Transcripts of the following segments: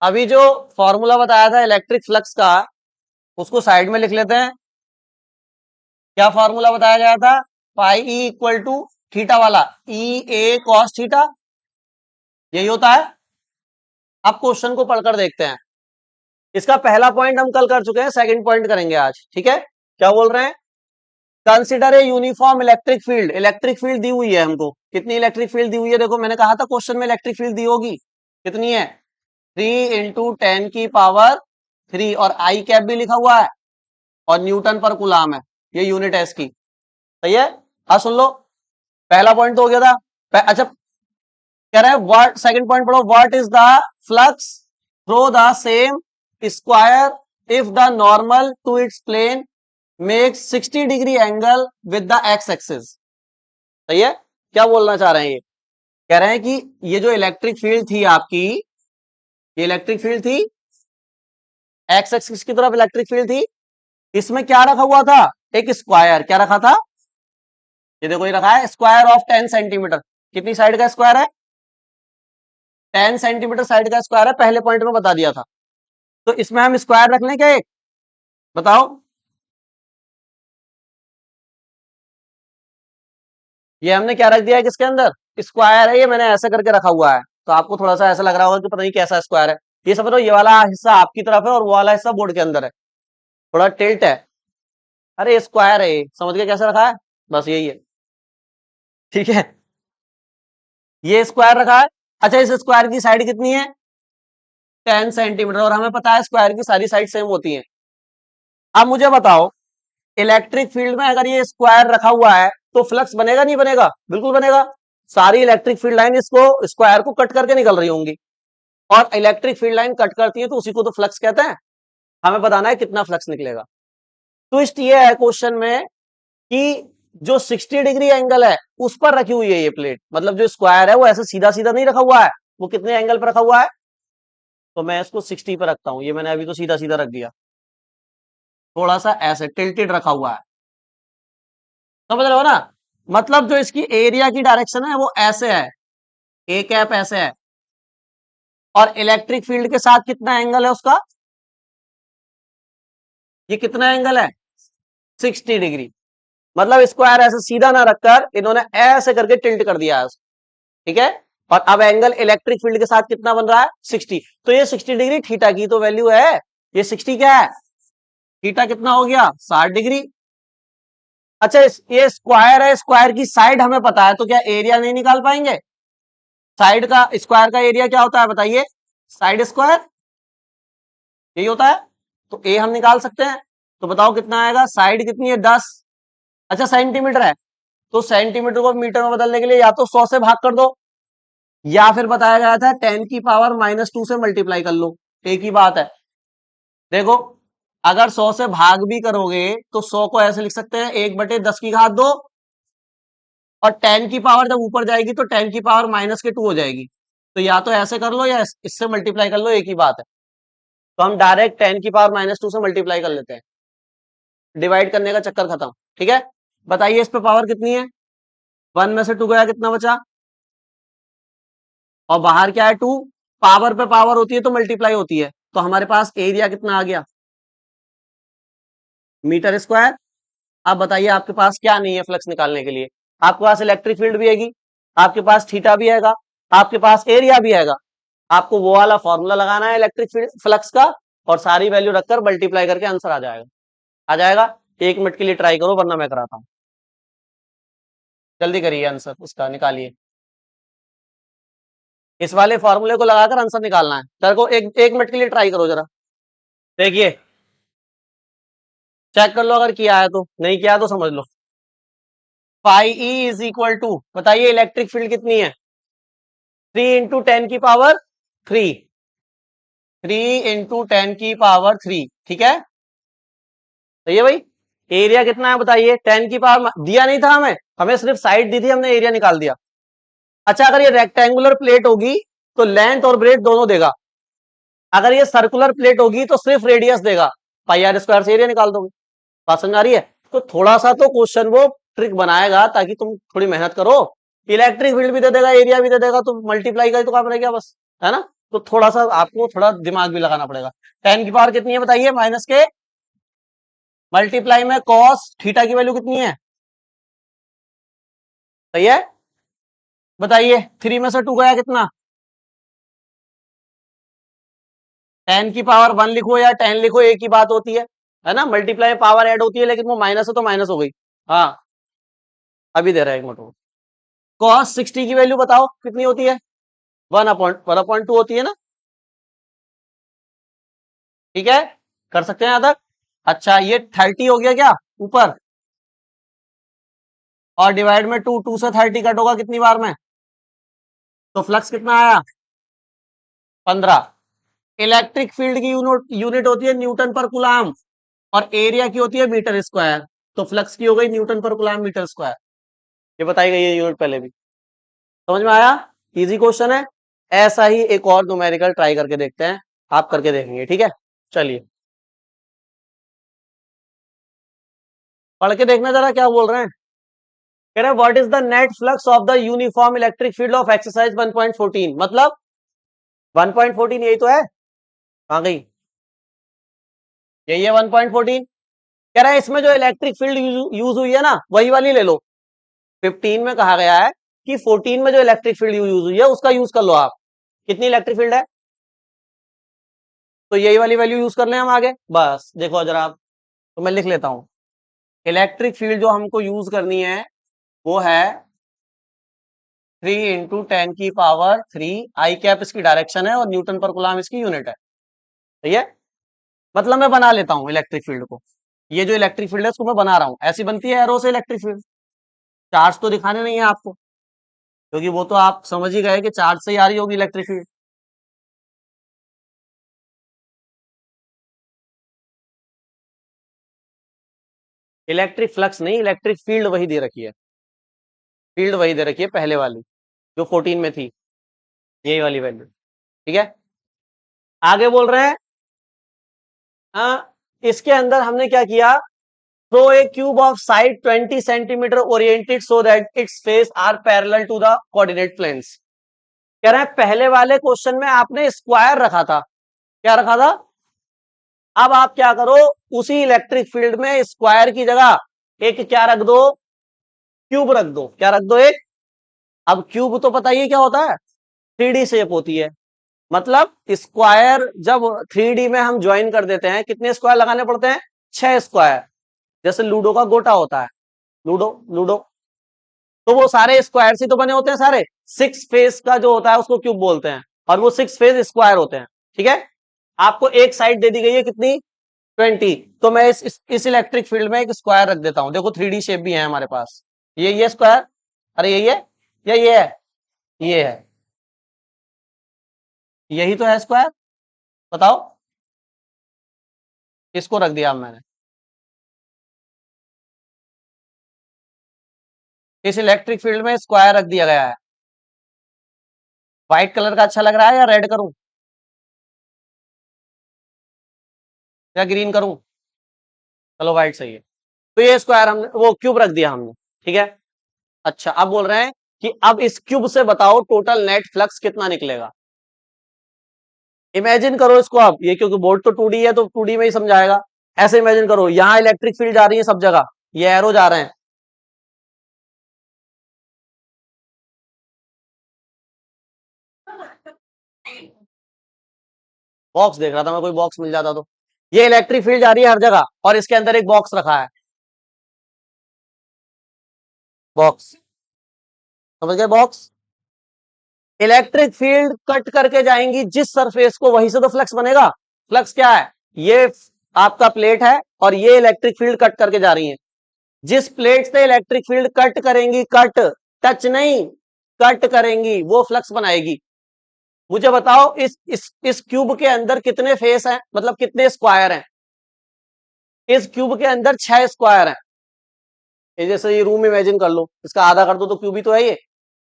अभी जो फॉर्मूला बताया था इलेक्ट्रिक फ्लक्स का, उसको साइड में लिख लेते हैं। क्या फॉर्मूला बताया गया था? पाई ई इक्वल टू थीटा वाला, ई ए कॉस थीटा, यही होता है। अब क्वेश्चन को पढ़कर देखते हैं। इसका पहला पॉइंट हम कल कर चुके हैं, सेकंड पॉइंट करेंगे आज, ठीक है। क्या बोल रहे हैं? Consider a uniform electric field. Electric field दी हुई है हमको। कितनी इलेक्ट्रिक फील्ड दी हुई है? देखो मैंने कहा था क्वेश्चन में इलेक्ट्रिक फील्ड दी होगी। कितनी है? 3 × 10⁻³ और आई कैप भी लिखा हुआ है और न्यूटन पर कूलाम है, ये यूनिट है इसकी। सही है। हाँ सुन लो, पहला पॉइंट तो हो गया था। अच्छा कह रहे हैं व्हाट, सेकंड पॉइंट पढ़ो। What is the flux through the same square if the normal to its plane make 60 degree angle with the x axis. सही है। क्या बोलना चाह रहे हैं? ये कह रहे हैं कि ये जो इलेक्ट्रिक फील्ड थी आपकी, ये इलेक्ट्रिक फील्ड थी, एक्स एक्सिस की तरफ इलेक्ट्रिक फील्ड थी। इसमें क्या रखा हुआ था? एक स्क्वायर। क्या रखा था? ये देखो, ये रखा है स्क्वायर ऑफ 10 सेंटीमीटर। कितनी साइड का स्क्वायर है? 10 सेंटीमीटर साइड का स्क्वायर है, पहले पॉइंट में बता दिया था। तो इसमें हम स्क्वायर रख लें क्या एक? बताओ। ये हमने क्या रख दिया है किसके अंदर? स्क्वायर है, ये मैंने ऐसा करके रखा हुआ है, तो आपको थोड़ा सा ऐसा लग रहा होगा कि पता नहीं कैसा स्क्वायर है। ये समझ लो, ये वाला हिस्सा आपकी तरफ है और वो वाला हिस्सा बोर्ड के अंदर है, थोड़ा टिल्ट है। अरे स्क्वायर है ये, समझ के कैसे रखा है? बस यही है, ठीक है। ये स्क्वायर रखा है। अच्छा, इस स्क्वायर की साइड कितनी है? 10 सेंटीमीटर, और हमें पता है स्क्वायर की सारी साइड सेम होती हैं। अब मुझे बताओ, इलेक्ट्रिक फील्ड में अगर ये स्क्वायर रखा हुआ है तो फ्लक्स बनेगा नहीं बनेगा? बिल्कुल बनेगा। सारी इलेक्ट्रिक फील्ड लाइन इसको, स्क्वायर को कट करके निकल रही होंगी, और इलेक्ट्रिक फील्ड लाइन कट करती है तो उसी को तो फ्लक्स कहते हैं। हमें बताना है कितना फ्लक्स निकलेगा। ट्विस्ट ये है क्वेश्चन में कि जो 60 डिग्री एंगल है उस पर रखी हुई है ये प्लेट, मतलब जो स्क्वायर है वो ऐसे सीधा सीधा नहीं रखा हुआ है, वो कितने एंगल पर रखा हुआ है? तो मैं इसको 60 पर रखता हूं। ये मैंने अभी तो सीधा सीधा रख दिया, थोड़ा सा ऐसे टिल्टेड रखा हुआ है। समझ रहे हो ना? मतलब जो इसकी एरिया की डायरेक्शन है वो ऐसे है, ए कैप ऐसे है, और इलेक्ट्रिक फील्ड के साथ कितना एंगल है उसका? ये कितना एंगल है? 60 डिग्री। मतलब स्क्वायर ऐसे सीधा ना रखकर इन्होंने ऐसे करके टिल्ट कर दिया है, ठीक है। और अब एंगल इलेक्ट्रिक फील्ड के साथ कितना बन रहा है? 60। तो ये 60 डिग्री थीटा की तो वैल्यू है। ये 60 क्या है? थीटा कितना हो गया? 60 डिग्री। अच्छा, ये स्क्वायर है, स्क्वायर की साइड हमें पता है, तो क्या एरिया नहीं निकाल पाएंगे? साइड का, स्क्वायर का एरिया क्या होता है बताइए? साइड स्क्वायर, यही होता है। तो ए हम निकाल सकते हैं। तो बताओ कितना आएगा? साइड कितनी है? 10। अच्छा सेंटीमीटर है, तो सेंटीमीटर को मीटर में बदलने के लिए या तो 100 से भाग कर दो, या फिर बताया गया था 10⁻⁻² से मल्टीप्लाई कर लो। एक ही बात है। देखो, अगर 100 से भाग भी करोगे तो 100 को ऐसे लिख सकते हैं 1/10⁻², और 10 की पावर जब ऊपर जाएगी तो 10⁻⁻² हो जाएगी। तो या तो ऐसे कर लो या इससे मल्टीप्लाई कर लो, एक ही बात है। तो हम डायरेक्ट 10⁻⁻² से मल्टीप्लाई कर लेते हैं, डिवाइड करने का चक्कर खत्म, ठीक है। बताइए इस पे पावर कितनी है? 1 में से 2 गया, कितना बचा? और बाहर क्या है? 2। पावर पे पावर होती है तो मल्टीप्लाई होती है, तो हमारे पास एरिया कितना आ गया? Metre square. अब बताइए आपके पास क्या नहीं है फ्लक्स निकालने के लिए? आपके पास इलेक्ट्रिक फील्ड भी हैगी, आपके पास थीटा भी हैगा, आपके पास एरिया भी हैगा। आपको वो वाला फॉर्मूला लगाना है इलेक्ट्रिक फील्ड फ्लक्स का, और सारी वैल्यू रखकर मल्टीप्लाई करके आंसर आ जाएगा। आ जाएगा। 1 मिनट के लिए ट्राई करो, वरना मैं कराता हूं। जल्दी करिए, आंसर उसका निकालिए। इस वाले फॉर्मूले को लगाकर आंसर निकालना है तेरे को। 1 मिनट के लिए ट्राई करो जरा, देखिए, चेक कर लो, अगर किया है तो, नहीं किया तो समझ लो। Phi E is equal to, बताइए इलेक्ट्रिक फील्ड कितनी है? 3 × 10⁻³ 3 × 10⁻³, ठीक है। सही है भाई। एरिया कितना है बताइए? 10 की पावर, दिया नहीं था हमें, हमें सिर्फ साइड दी थी, हमने एरिया निकाल दिया। अच्छा, अगर ये रेक्टेंगुलर प्लेट होगी तो लेंथ और ब्रेड दोनों देगा, अगर ये सर्कुलर प्लेट होगी तो सिर्फ रेडियस देगा। πr² से एरिया निकाल दोगे। बात समझ आ रही है? तो थोड़ा सा तो क्वेश्चन वो ट्रिक बनाएगा ताकि तुम थोड़ी मेहनत करो। इलेक्ट्रिक फील्ड भी दे देगा, एरिया भी दे देगा, तो मल्टीप्लाई का ही तो काम रह गया बस, है ना। तो थोड़ा सा आपको थोड़ा दिमाग भी लगाना पड़ेगा। 10 की पावर कितनी है बताइए, माइनस के मल्टीप्लाई में कॉस थीटा की वैल्यू कितनी है, सही है, बताइए 3 में से 2 गया कितना, 10 की पावर 1 लिखो या 10 लिखो एक ही बात होती है ना, मल्टीप्लाई में पावर ऐड होती है, लेकिन वो माइनस है तो माइनस हो गई। हाँ अभी दे रहा है एक मिनट, कॉस 60 की वैल्यू बताओ कितनी होती है, 1/2 होती है ना, ठीक है, कर सकते हैं यहां तक। अच्छा ये 30 हो गया क्या ऊपर, और डिवाइड में 2, 2 से 30 कट होगा कितनी बार में, तो फ्लक्स कितना आया 15। इलेक्ट्रिक फील्ड की यूनिट यूनिट होती है न्यूटन पर कूलाम, और एरिया की होती है मीटर स्क्वायर, तो फ्लक्स की हो गई न्यूटन पर कूलाम मीटर स्क्वायर, ये बताई गई है यूनिट पहले भी, समझ में आया, इजी क्वेश्चन है। ऐसा ही एक और न्यूमेरिकल ट्राई करके देखते हैं, आप करके देखेंगे, ठीक है, चलिए पढ़ के देखना जरा क्या बोल रहे हैं। कह रहे हैं what is the net flux of the uniform electric field of exercise 1.14, मतलब 1.14 यही तो है, कहां गई, यही है 1.14। कह रहा है इसमें जो इलेक्ट्रिक फील्ड यूज हुई है ना वही वाली ले लो, 15 में कहा गया है कि 14 में जो इलेक्ट्रिक फील्ड यूज हुई है उसका यूज कर लो आप, कितनी इलेक्ट्रिक फील्ड है, तो यही वाली वैल्यू यूज कर लें हम आगे, बस देखो जरा आप, तो मैं लिख लेता हूं, इलेक्ट्रिक फील्ड जो हमको यूज करनी है वो है 3 × 10⁻³ आई कैप इसकी डायरेक्शन है और न्यूटन पर कूलाम इसकी यूनिट है, सही है, मतलब मैं बना लेता हूं इलेक्ट्रिक फील्ड को, ये जो इलेक्ट्रिक फील्ड है उसको मैं बना रहा हूं, ऐसी बनती है एरो से इलेक्ट्रिक फील्ड, चार्ज तो दिखाने नहीं है आपको, क्योंकि वो तो आप समझ ही गए कि चार्ज से ही आ रही होगी इलेक्ट्रिक फील्ड। इलेक्ट्रिक फ्लक्स नहीं, इलेक्ट्रिक फील्ड वही दे रखी है, फील्ड वही दे रखी है पहले वाली जो 14 में थी, यही वाली वैल्यू, ठीक है। आगे बोल रहे हैं इसके अंदर हमने क्या किया, throw a cube of side 20 centimetre oriented so that its face are parallel to the coordinate planes. कह रहे हैं पहले वाले क्वेश्चन में आपने स्क्वायर रखा था, क्या रखा था, अब आप क्या करो, उसी इलेक्ट्रिक फील्ड में स्क्वायर की जगह एक क्या रख दो, क्यूब रख दो, क्या रख दो एक, अब क्यूब तो पता ही क्या होता है, 3D शेप होती है, मतलब स्क्वायर जब 3D में हम ज्वाइन कर देते हैं कितने स्क्वायर लगाने पड़ते हैं, 6 स्क्वायर, जैसे लूडो का गोटा होता है, लूडो लूडो, तो वो सारे स्क्वायर से तो बने होते हैं सारे, 6 फेस का जो होता है उसको क्यूब बोलते हैं, और वो 6 फेस स्क्वायर होते हैं, ठीक है। आपको एक साइड दे दी गई है कितनी, 20, तो मैं इस इलेक्ट्रिक फील्ड में एक स्क्वायर रख देता हूं, देखो 3D शेप भी है हमारे पास, ये स्क्वायर, अरे यही है या ये है, ये है, यही तो है स्क्वायर, बताओ, इसको रख दिया अब मैंने, इस इलेक्ट्रिक फील्ड में स्क्वायर रख दिया गया है, व्हाइट कलर का अच्छा लग रहा है या रेड करूं या ग्रीन करूं, चलो व्हाइट सही है, तो ये स्क्वायर हमने वो क्यूब रख दिया हमने, ठीक है। अच्छा अब बोल रहे हैं कि अब इस क्यूब से बताओ टोटल नेट फ्लक्स कितना निकलेगा, इमेजिन करो इसको, अब ये क्योंकि बोर्ड तो 2D है तो 2D में ही समझाएगा, ऐसे इमेजिन करो यहां इलेक्ट्रिक फील्ड जा रही है सब जगह, ये एरो जा रहे हैं, बॉक्स देख रहा था मैं, कोई बॉक्स मिल जाता तो, ये इलेक्ट्रिक फील्ड जा रही है हर जगह और इसके अंदर एक बॉक्स रखा है, बॉक्स, समझ गए बॉक्स, इलेक्ट्रिक फील्ड कट करके जाएंगी जिस सरफेस को वहीं से तो फ्लक्स बनेगा, फ्लक्स क्या है, ये आपका प्लेट है और ये इलेक्ट्रिक फील्ड कट करके जा रही है, जिस प्लेट से इलेक्ट्रिक फील्ड कट करेंगी, कट टच नहीं, कट करेंगी वो फ्लक्स बनाएगी। मुझे बताओ इस क्यूब के अंदर कितने फेस हैं, मतलब कितने स्क्वायर हैं, इस क्यूब के अंदर 6 स्क्वायर हैं, ये जैसे ये रूम इमेजिन कर लो, इसका आधा कर दो तो क्यूब ही तो है ये,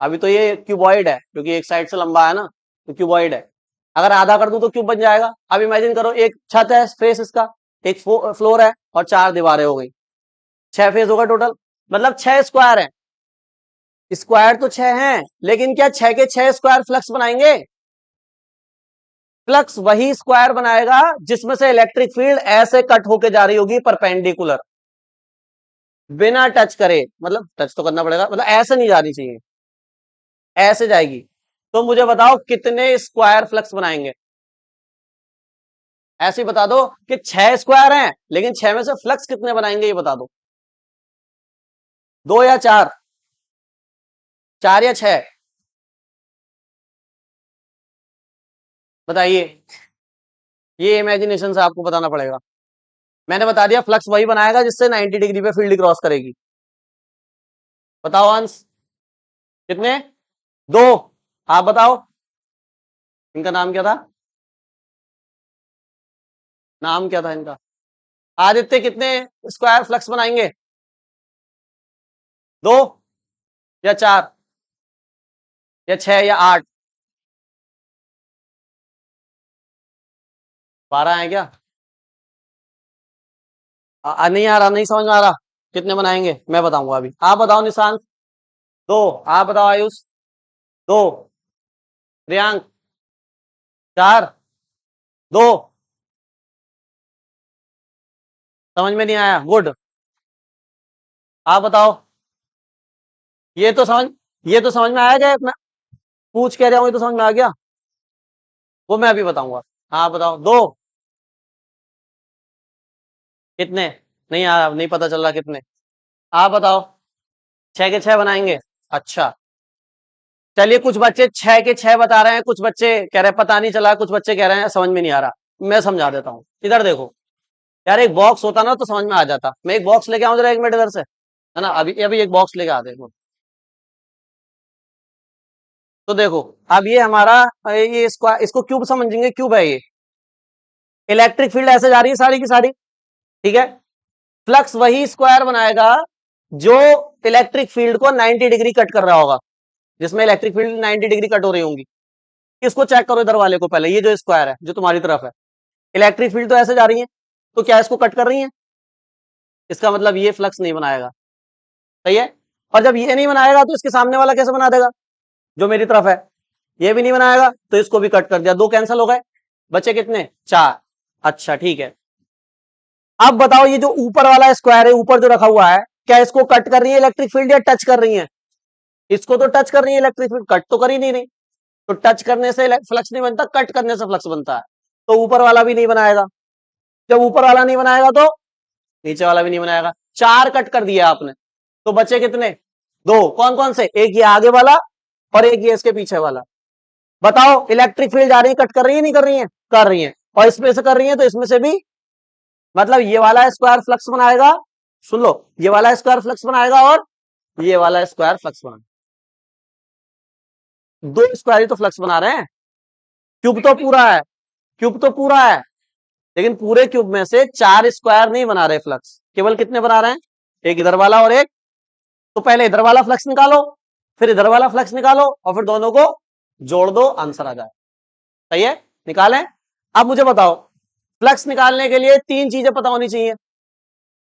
अभी तो ये क्यूबॉइड है क्योंकि एक साइड से लंबा है ना, तो क्यूबॉइड है, अगर आधा कर दूं तो क्यूब बन जाएगा। अब इमेजिन करो एक छत है फेस इसका, एक फ्लोर है और 4 दीवारें हो गई, 6 फेस होगा टोटल, मतलब 6 स्क्वायर है, स्क्वायर तो 6 हैं लेकिन क्या 6 के 6 स्क्वायर फ्लक्स बनाएंगे, फ्लक्स वही स्क्वायर बनाएगा जिसमें से इलेक्ट्रिक फील्ड ऐसे कट होके जा रही होगी परपेंडिकुलर, बिना टच करे, मतलब टच तो करना पड़ेगा, मतलब ऐसे नहीं जानी चाहिए, ऐसे जाएगी। तो मुझे बताओ कितने स्क्वायर फ्लक्स बनाएंगे? ऐसे ही बता दो कि 6 स्क्वायर हैं, लेकिन 6 में से फ्लक्स कितने बनाएंगे ये बता दो। 2 या 4? 4 या 6? बताइए, ये इमेजिनेशन से आपको बताना पड़ेगा। मैंने बता दिया फ्लक्स वही बनाएगा जिससे 90 डिग्री पे फील्ड क्रॉस करेगी। बताओ अंश कितने? 2। आप बताओ, इनका नाम क्या था? नाम क्या था इनका? आदित्य कितने स्क्वायर फ्लक्स बनाएंगे? 2 या 4 या 6 या 8? 12 है क्या? नहीं आ रहा, नहीं समझ में आ रहा। कितने बनाएंगे मैं बताऊंगा अभी, आप बताओ निशांत। 2। आप बताओ आयुष। 2। प्रियांक। 4। 2। समझ में नहीं आया? गुड। आप बताओ। ये तो समझ ये तो समझ में आया क्या? मैं पूछ कह रहा हूँ, ये तो समझ में आ गया। वो मैं अभी बताऊंगा। हाँ बताओ। 2। कितने? नहीं आ रहा, नहीं पता चल रहा कितने। आप बताओ। 6 के 6 बनाएंगे? अच्छा, चलिए कुछ बच्चे 6 के 6 बता रहे हैं, कुछ बच्चे कह रहे हैं पता नहीं चला, कुछ बच्चे कह रहे हैं समझ में नहीं आ रहा। मैं समझा देता हूँ, इधर देखो। यार एक बॉक्स होता ना तो समझ में आ जाता। मैं एक बॉक्स लेके आऊं जरा, 1 मिनट इधर से, है ना? अभी अभी एक बॉक्स लेके आ देखो। तो देखो, अब ये हमारा, ये इसको क्यूब समझेंगे, क्यूब है ये। इलेक्ट्रिक फील्ड ऐसे जा रही है सारी की सारी, ठीक है? फ्लक्स वही स्क्वायर बनाएगा जो इलेक्ट्रिक फील्ड को 90 डिग्री कट कर रहा होगा, जिसमें इलेक्ट्रिक फील्ड 90 डिग्री कट हो रही होंगी। इसको चेक करो इधर वाले को पहले, ये जो स्क्वायर है जो तुम्हारी तरफ है, इलेक्ट्रिक फील्ड तो ऐसे जा रही है, तो क्या इसको कट कर रही है? इसका मतलब ये फ्लक्स नहीं बनाएगा, सही है? और जब ये नहीं बनाएगा तो इसके सामने वाला कैसे बना देगा, जो मेरी तरफ है? ये भी नहीं बनाएगा तो इसको भी कट कर दिया, 2 कैंसिल हो गए, बचे कितने? 4। अच्छा ठीक है, अब बताओ ये जो ऊपर वाला स्क्वायर है, ऊपर जो रखा हुआ है, क्या इसको कट कर रही है इलेक्ट्रिक फील्ड या टच कर रही है? इसको तो टच कर रही है इलेक्ट्रिक फील्ड, कट तो कर ही नहीं रही। तो टच करने से फ्लक्स नहीं बनता, कट करने से फ्लक्स बनता है। तो ऊपर वाला भी नहीं बनाएगा। जब ऊपर वाला नहीं बनाएगा तो नीचे वाला भी नहीं बनाएगा। 4 कट कर दिया आपने, तो बचे कितने? 2। कौन कौन से? एक ये आगे वाला और एक ये इसके पीछे वाला। बताओ इलेक्ट्रिक फील्ड जा रही है, कट कर रही है नहीं कर रही है? कर रही है। और इसमें से कर रही है तो इसमें से भी, मतलब ये वाला स्क्वायर फ्लक्स बनाएगा, सुन लो, ये वाला स्क्वायर फ्लक्स बनाएगा और ये वाला स्क्वायर फ्लक्स बनाएगा। 2 स्क्वायर ही तो फ्लक्स बना रहे हैं। क्यूब तो पूरा है, क्यूब तो पूरा है, लेकिन पूरे क्यूब में से 4 स्क्वायर नहीं बना रहे फ्लक्स, केवल कितने बना रहे हैं? एक इधर वाला और एक। तो पहले इधर वाला फ्लक्स निकालो, फिर इधर वाला फ्लक्स निकालो, और फिर दोनों को जोड़ दो, आंसर आ जाए। सही है, निकालें। अब मुझे बताओ, फ्लक्स निकालने के लिए 3 चीजें पता होनी चाहिए,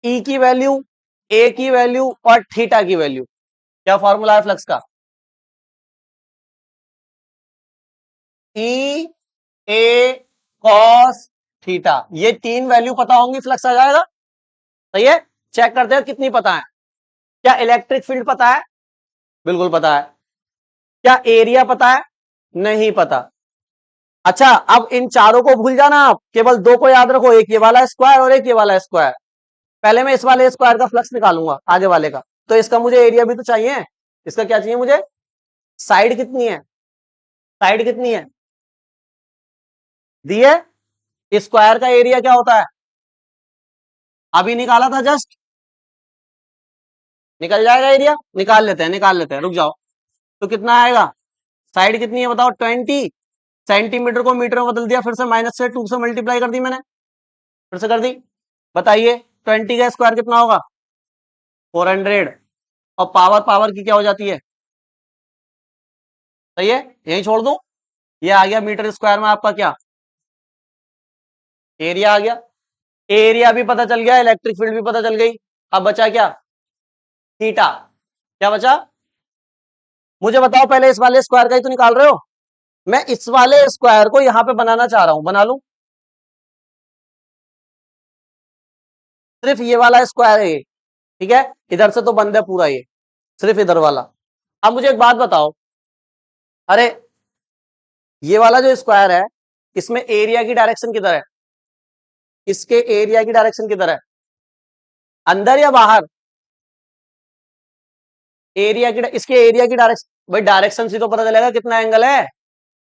ई की वैल्यू, ए की वैल्यू और थीटा की वैल्यू। क्या फॉर्मूला है फ्लक्स का? ई, ए, कॉस, थीटा, ये 3 वैल्यू पता होंगी, फ्लक्स आ जाएगा। सही है, चेक करते हैं कितनी पता है। क्या इलेक्ट्रिक फील्ड पता है? बिल्कुल पता है। क्या एरिया पता है? नहीं पता। अच्छा, अब इन चारों को भूल जाना, आप केवल 2 को याद रखो, एक ये वाला स्क्वायर और एक ये वाला स्क्वायर। पहले मैं इस वाले स्क्वायर का फ्लक्स निकालूंगा, आगे वाले का, तो इसका मुझे एरिया भी तो चाहिए। इसका क्या चाहिए मुझे? साइड कितनी है? साइड कितनी है? दी है। स्क्वायर का एरिया क्या होता है? अभी निकाला था जस्ट। निकल जाएगा एरिया, निकाल लेते हैं, निकाल लेते हैं, रुक जाओ। तो कितना आएगा? साइड कितनी है बताओ? 20। सेंटीमीटर को मीटर में बदल दिया, फिर से माइनस से 2 से मल्टीप्लाई कर दी मैंने, फिर से कर दी। बताइए 20 का स्क्वायर कितना होगा? 400। और पावर, पावर की क्या हो जाती है? सही है, यही छोड़ दो। ये आ गया मीटर स्क्वायर में आपका क्या? एरिया आ गया। एरिया भी पता चल गया, इलेक्ट्रिक फील्ड भी पता चल गई। अब बचा क्या? थीटा। क्या बचा? मुझे बताओ, पहले इस वाले स्क्वायर का ही तो निकाल रहे हो। मैं इस वाले स्क्वायर को यहां पे बनाना चाह रहा हूं, बना लूं। सिर्फ ये वाला स्क्वायर है ये, ठीक है, इधर से तो बंद है पूरा ये, सिर्फ इधर वाला। अब मुझे एक बात बताओ, अरे ये वाला जो स्क्वायर है, इसमें एरिया की डायरेक्शन किधर है? इसके एरिया की डायरेक्शन किधर है, अंदर या बाहर? एरिया की, इसके एरिया की डायरेक्शन, भाई डायरेक्शन से तो पता चलेगा कितना एंगल है।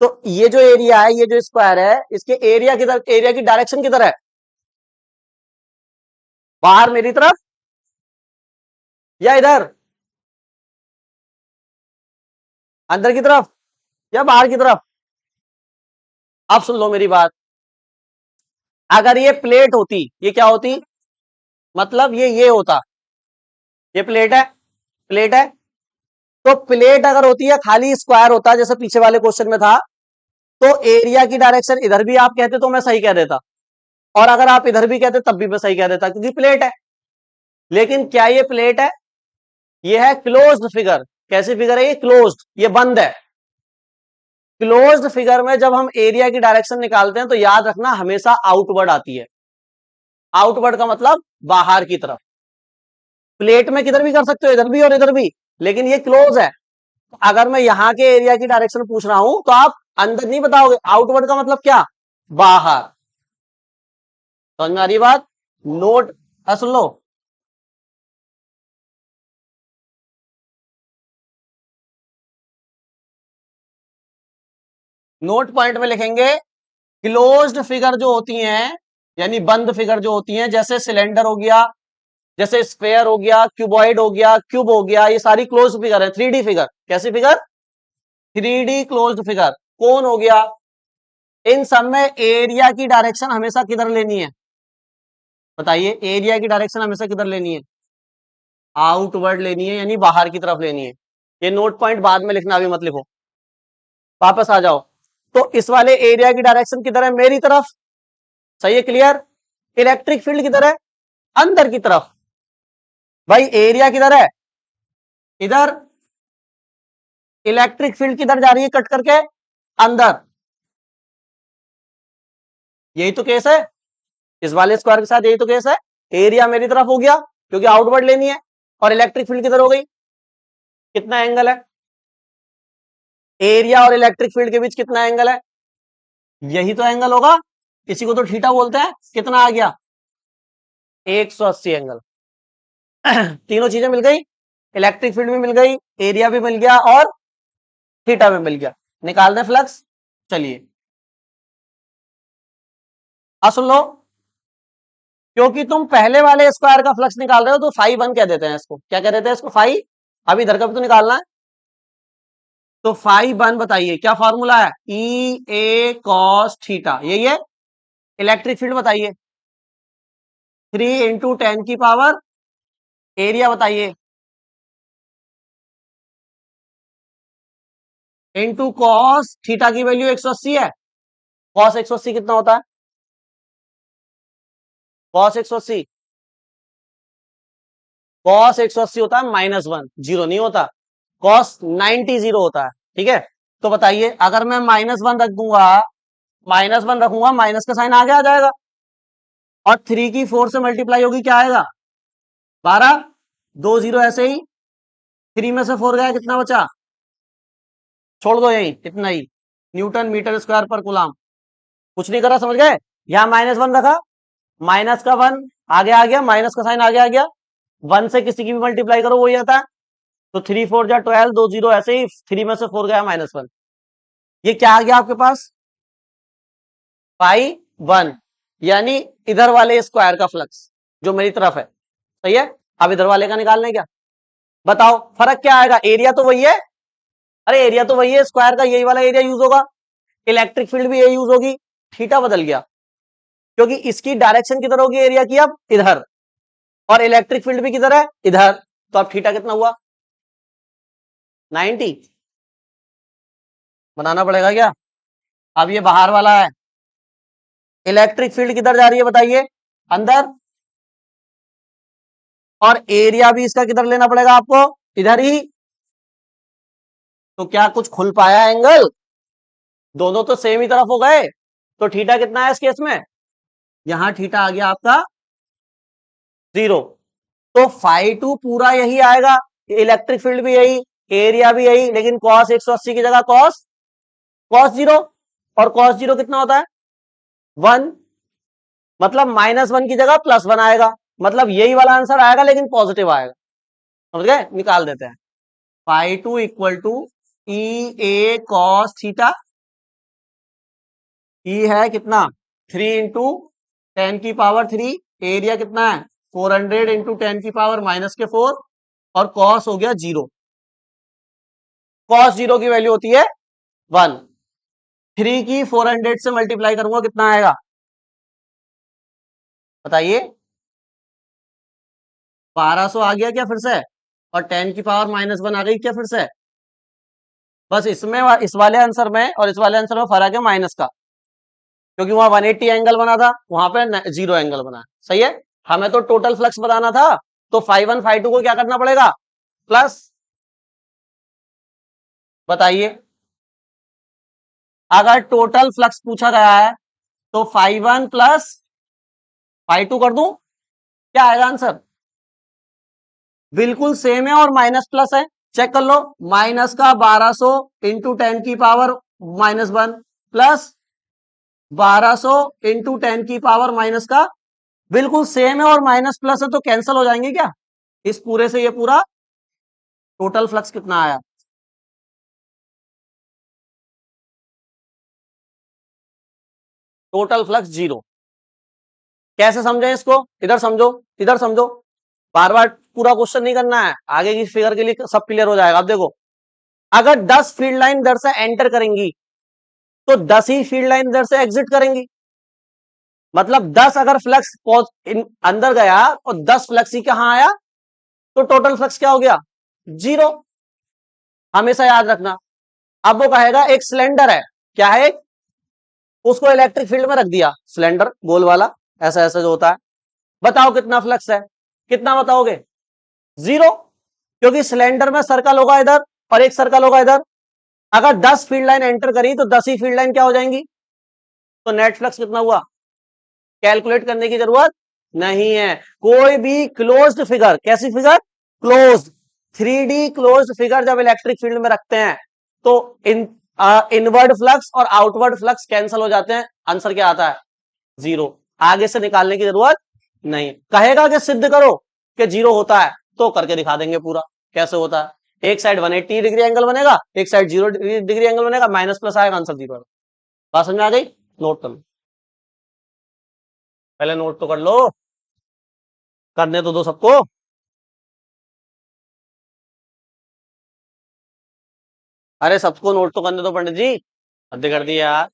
तो ये जो एरिया है, ये जो स्क्वायर है, इसके एरिया किधर, एरिया की डायरेक्शन किधर है? बाहर मेरी तरफ या इधर, अंदर की तरफ या बाहर की तरफ? अब सुन लो मेरी बात, अगर ये प्लेट होती, ये क्या होती, मतलब ये होता, ये प्लेट है, प्लेट है। तो प्लेट अगर होती है, खाली स्क्वायर होता जैसे पीछे वाले क्वेश्चन में था, तो एरिया की डायरेक्शन इधर भी आप कहते तो मैं सही कह देता, और अगर आप इधर भी कहते तब भी मैं सही कह देता, क्योंकि प्लेट है। लेकिन क्या ये प्लेट है? ये है क्लोज्ड फिगर। कैसी फिगर है ये? क्लोज्ड, ये बंद है। क्लोज्ड फिगर में जब हम एरिया की डायरेक्शन निकालते हैं तो याद रखना हमेशा आउटवर्ड आती है। आउटवर्ड का मतलब बाहर की तरफ। प्लेट में किधर भी कर सकते हो, इधर भी और इधर भी, लेकिन ये क्लोज है। अगर मैं यहां के एरिया की डायरेक्शन पूछ रहा हूं तो आप अंदर नहीं बताओगे, आउटवर्ड का मतलब क्या, बाहर। समझ में आ रही बात? नोट, सुन लो, नोट पॉइंट में लिखेंगे, क्लोज्ड फिगर जो होती हैं, यानी बंद फिगर जो होती हैं, जैसे सिलेंडर हो गया, जैसे स्फेयर हो गया, क्यूबॉइड हो गया, क्यूब हो गया, ये सारी क्लोज फिगर है, 3D फिगर। कैसी फिगर? 3D closed figure. कौन हो गया? इन सब में एरिया की डायरेक्शन हमेशा किधर लेनी है, बताइए, एरिया की डायरेक्शन हमेशा किधर लेनी है? आउटवर्ड लेनी है, यानी बाहर की तरफ लेनी है। ये नोट पॉइंट बाद में लिखना, अभी मत लिखो, वापस आ जाओ। तो इस वाले एरिया की डायरेक्शन किधर है, मेरी तरफ। सही है, क्लियर? इलेक्ट्रिक फील्ड किधर है, अंदर की तरफ। भाई एरिया किधर है, इधर। इलेक्ट्रिक फील्ड किधर जा रही है कट करके, अंदर। यही तो केस है, इस वाले स्क्वायर के साथ यही तो केस है। एरिया मेरी तरफ हो गया क्योंकि आउटवर्ड लेनी है, और इलेक्ट्रिक फील्ड किधर हो गई, कितना एंगल है, एरिया और इलेक्ट्रिक फील्ड के बीच कितना एंगल है, यही तो एंगल होगा, इसी को तो थीटा बोलते हैं। कितना आ गया, 180 एंगल। तीनों चीजें मिल गई, इलेक्ट्रिक फील्ड भी मिल गई, एरिया भी मिल गया, और थीटा भी मिल गया। निकाल दें फ्लक्स, चलिए। सुन लो, क्योंकि तुम पहले वाले स्क्वायर का फ्लक्स निकाल रहे हो तो फाई वन कह देते हैं इसको, क्या कह देते हैं इसको, फाई। अभी इधर का भी तो निकालना है, तो फाई वन बताइए क्या फॉर्मूला है, ई ए कॉस थीटा, यही है। इलेक्ट्रिक फील्ड बताइए, 3 × 10 की पावर, एरिया बताइए, इंटू कॉस थीटा की वैल्यू 180 है। कॉस 180 कितना होता है, कॉस 180, कॉस 180 होता है -1, जीरो नहीं होता। कॉस 90 जीरो होता है, ठीक है। तो बताइए, अगर मैं -1 रख दूंगा, -1 रखूंगा, माइनस का साइन आगे आ जाएगा, और 3 की 4 से मल्टीप्लाई होगी, क्या आएगा, 12। 2 जीरो ऐसे ही, 3 में से 4 गया, कितना बचा, छोड़ दो यही, इतना ही, न्यूटन मीटर स्क्वायर पर कूलम। कुछ नहीं करा, समझ गए? यहां -1 रखा, माइनस का 1 आगे आ गया, माइनस का साइन आगे आ गया, 1 से किसी की भी मल्टीप्लाई करो वही आता है। तो 3 4 जा 12, 2 जीरो ऐसे ही, 3 में से 4 गया, -1। ये क्या आ गया आपके पास, पाई वन, यानी इधर वाले स्क्वायर का फ्लक्स जो मेरी तरफ है। सही है, अब इधर वाले का निकालना है क्या, बताओ फर्क क्या आएगा, एरिया तो वही है, अरे एरिया तो वही है, स्क्वायर का यही वाला एरिया यूज होगा, इलेक्ट्रिक फील्ड भी यही यूज होगी, थीटा बदल गया क्योंकि इसकी डायरेक्शन किधर होगी एरिया की, अब इधर, और इलेक्ट्रिक फील्ड भी किधर है, इधर। तो अब थीटा कितना हुआ, 90। बनाना पड़ेगा क्या, अब ये बाहर वाला है, इलेक्ट्रिक फील्ड किधर जा रही है बताइए, अंदर, और एरिया भी इसका किधर लेना पड़ेगा आपको, इधर ही। तो क्या कुछ खुल पाया एंगल, दोनों तो सेम ही तरफ हो गए, तो थीटा कितना है इस केस में, यहां थीटा आ गया आपका 0। तो फाई टू पूरा यही आएगा, इलेक्ट्रिक फील्ड भी यही, एरिया भी यही, लेकिन कॉस 180 की जगह कॉस कॉस 0, और कॉस 0 कितना होता है 1, मतलब -1 की जगह +1 आएगा, मतलब यही वाला आंसर आएगा लेकिन पॉजिटिव आएगा। समझ गए, निकाल देते हैं। Phi two equal to E A cos theta, E है कितना 3 × 10⁻³ एरिया कितना है 400 × 10⁻⁻⁴, और कॉस हो गया 0। कॉस 0 की वैल्यू होती है 1। 3 की 400 से मल्टीप्लाई करूंगा कितना आएगा बताइए, 1200 आ गया क्या फिर से, और 10⁻⁻1 आ गई क्या फिर से। बस इसमें इस वाले आंसर में और इस वाले आंसर में फर्क है माइनस का, क्योंकि वहां 180 एंगल बना था, वहां पे 0 एंगल बना है। सही है, हमें तो टोटल फ्लक्स बताना था, तो φ1 φ2 को क्या करना पड़ेगा प्लस। बताइए, अगर टोटल फ्लक्स पूछा गया है तो φ1 प्लस φ2 कर दूं, क्या आएगा आंसर, बिल्कुल सेम है और माइनस प्लस है। चेक कर लो, माइनस का 1200 इंटू 10⁻⁻1 प्लस 1200 इंटू 10⁻⁻, का बिल्कुल सेम है और माइनस प्लस है, तो कैंसिल हो जाएंगे क्या, इस पूरे से ये पूरा। टोटल फ्लक्स कितना आया, टोटल फ्लक्स 0। कैसे समझे इसको, इधर समझो, इधर समझो, बार बार पूरा क्वेश्चन नहीं करना है, आगे की फिगर के लिए सब क्लियर हो जाएगा। अब देखो, अगर 10 फील्ड लाइन इधर से एंटर करेंगी तो 10 ही फील्ड लाइन इधर से एग्जिट करेंगी, मतलब 10 अगर फ्लक्स अंदर गया और 10 फ्लक्स ही कहां आया, तो टोटल फ्लक्स क्या हो गया 0। हमेशा याद रखना। अब वो कहेगा एक सिलेंडर है, क्या है, उसको इलेक्ट्रिक फील्ड में रख दिया, सिलेंडर गोल वाला, ऐसा ऐसा जो होता है, बताओ कितना फ्लक्स है, कितना बताओगे 0, क्योंकि सिलेंडर में सर्कल होगा इधर और एक सर्कल होगा इधर। अगर 10 फील्ड लाइन एंटर करी तो 10 ही फील्ड लाइन क्या हो जाएंगी, तो नेट फ्लक्स कितना हुआ, कैलकुलेट करने की जरूरत नहीं है। कोई भी क्लोज्ड फिगर, कैसी figure, closed, 3D closed figure जब इलेक्ट्रिक फील्ड में रखते हैं तो इनवर्ड फ्लक्स और आउटवर्ड फ्लक्स कैंसिल हो जाते हैं, आंसर क्या आता है 0। आगे से निकालने की जरूरत नहीं, कहेगा कि सिद्ध करो कि 0 होता है, तो करके दिखा देंगे पूरा कैसे होता है। एक साइड 180 डिग्री एंगल बनेगा, एक साइड 0 डिग्री एंगल बनेगा, माइनस प्लस आएगा, आंसर 0 आएगा। बात समझ में आ गई, नोट कर लो, पहले नोट तो कर लो, करने तो दो सबको। अरे सबको नोट तो करने दो पंडित जी, हद कर दिया यार।